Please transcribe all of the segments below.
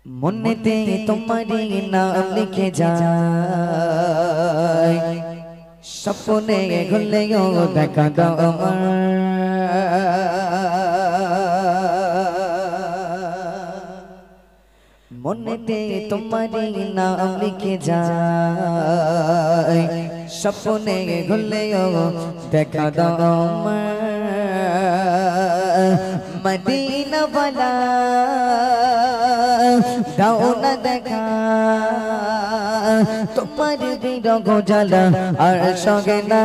মনেতে তোমারি নাম লিখে যায়, স্বপ্নে ঘুরলেও দেখা দাও আমার। মনেতে তোমারি নাম লিখে যায়, স্বপ্নে ঘুরলেও দেখা দাও আমার। মদিনা वाला দাও না দেখা, তোমার বিরহ জ্বালা আর সগে না।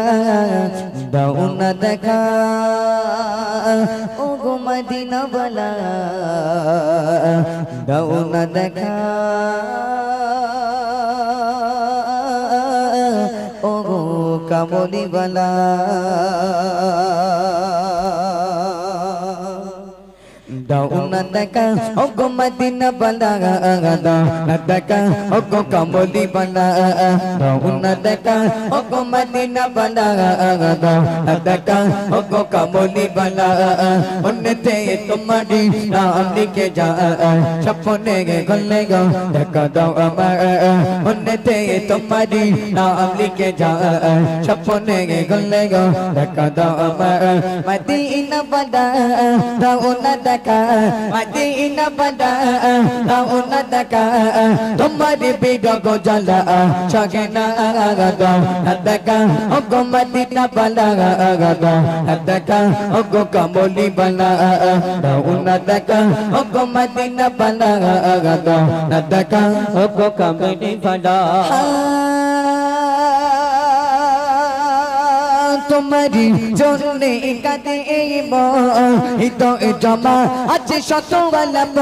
দাও না দেখা ও গো মদিনা वाला, দাও না দেখা ও গো কামলি वाला। দাও না দেখা ও গো মদিনা वाला, দাও না দেখা ও গো কামলি वाला। দাও না দেখা ও গো মদিনা वाला, দাও না দেখা ও গো কামলি वाला। উন্নতে তোমারি নাম লিখে যায়, স্বপ্নে ঘুরলে গো দেখা দাও আমার। উন্নতে তোমারি নাম লিখে যায়, স্বপ্নে ঘুরলে গো দেখা দাও আমার। মদিনা वाला দাও না দেখা, মদিনা वाला দাও না দেখা, তোমার বিরহ জ্বালা সগে না। দাও না দেখা ও গো মদিনা वाला, দাও না দেখা ও গো কামলি वाला। দাও না দেখা ও গো মদিনা वाला, দাও না দেখা ও গো কামলি वाला। তোমারি জন্যে কাঁদে হৃদয় জমা আছে শত আলাপ।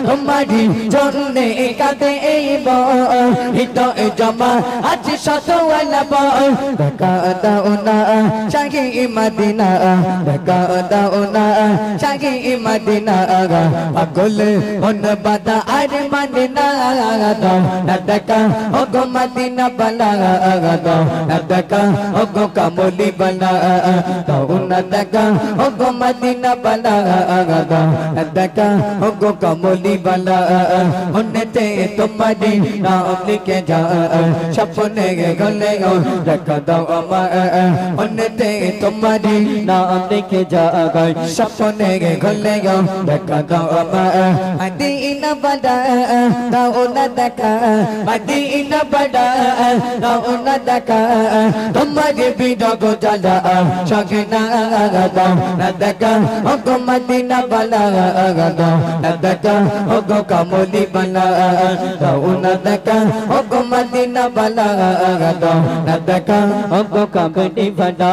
তোমারি জন্যে কাঁদে হৃদয় জমা আছে শত আলাপ। দেখা দাও না শাহি মদিনা, দেখা দাও না শাহি মদিনা। পাগল মন বাধা আর মানে না। দাও না দেখা ও গো মদিনা वाला, দাও না দেখা ও গো কামলি वाला। দাও না দেখা ও গো মদিনা वाला, দাও না দেখা ও গো কামলি वाला। উন্নতে তোমারি নাম লিখে যায়, স্বপ্নে ঘুরলে গো দেখা দাও আমার। উন্নতে তোমারি নাম লিখে যায়, স্বপ্নে ঘুরলে গো দেখা দাও আমার। মদিনা वाला দাও না দেখা, মদিনা वाला দাও না দেখা, তোমার বিরহ জ্বালা সগে না। দাও না দেখা ও গো মদিনা वाला, দাও না দেখা ও গো কামলি वाला। দাও না দেখা ও গো মদিনা वाला, দাও না দেখা ও গো কামলি वाला।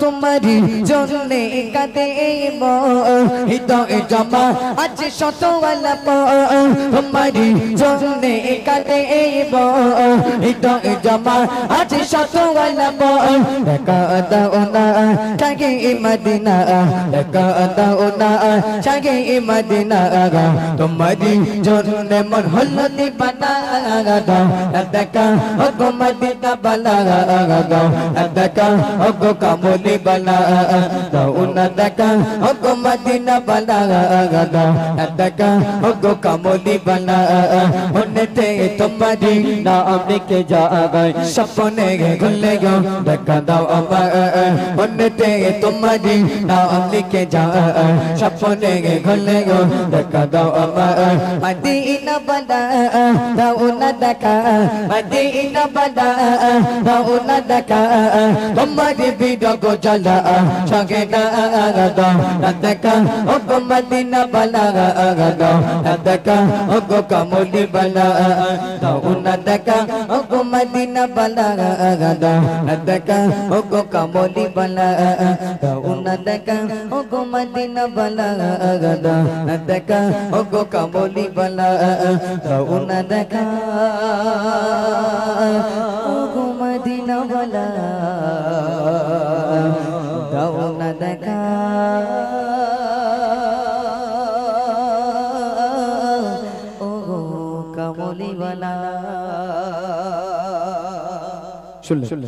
তোমারি জন্যে কাঁদে হৃদয় জমা আছে শত আলাপ। তোমারি জন্যে কাঁদে হৃদয় জমা আছে শত আলাপ। দেখা দাও না শাহি মদিনা, দেখা দাও না শাহি মদিনা। তোমারি জন্যে মন হলো দিবানা। দাও না দেখা ও গো মদিনা वाला, দাও না দেখা ও গো কামলি वाला। দাও না দেখা ও গো মদিনা वाला, দাও না দেখা ও গো কামলি वाला। উন্নতে তোমারি নাম লিখে যায়, স্বপ্নে ঘুরলে গো দেখা দাও আমার। উন্নতে তোমারি নাম লিখে যায়, স্বপ্নে ঘুরলে গো দেখা দাও আমার। মদিনা वाला দাও না দেখা, মদিনা वाला দাও না দেখা, তোমার বিরহ জ্বালা সগে না। দাও না দেখা ও গো মদিনা वाला, দাও না দেখা ও গো কামলি वाला। দাও না দেখা ও গো মদিনা वाला, দাও না দেখা ও গো কামলি वाला। দাও না দেখা ও গো মদিনা वाला, দাও না দেখা ও গো কামলি वाला। দাও না দেখা ও গো মদিনা वाला, দাও না দেখা ও গো কামলি वाला। শুনলেন?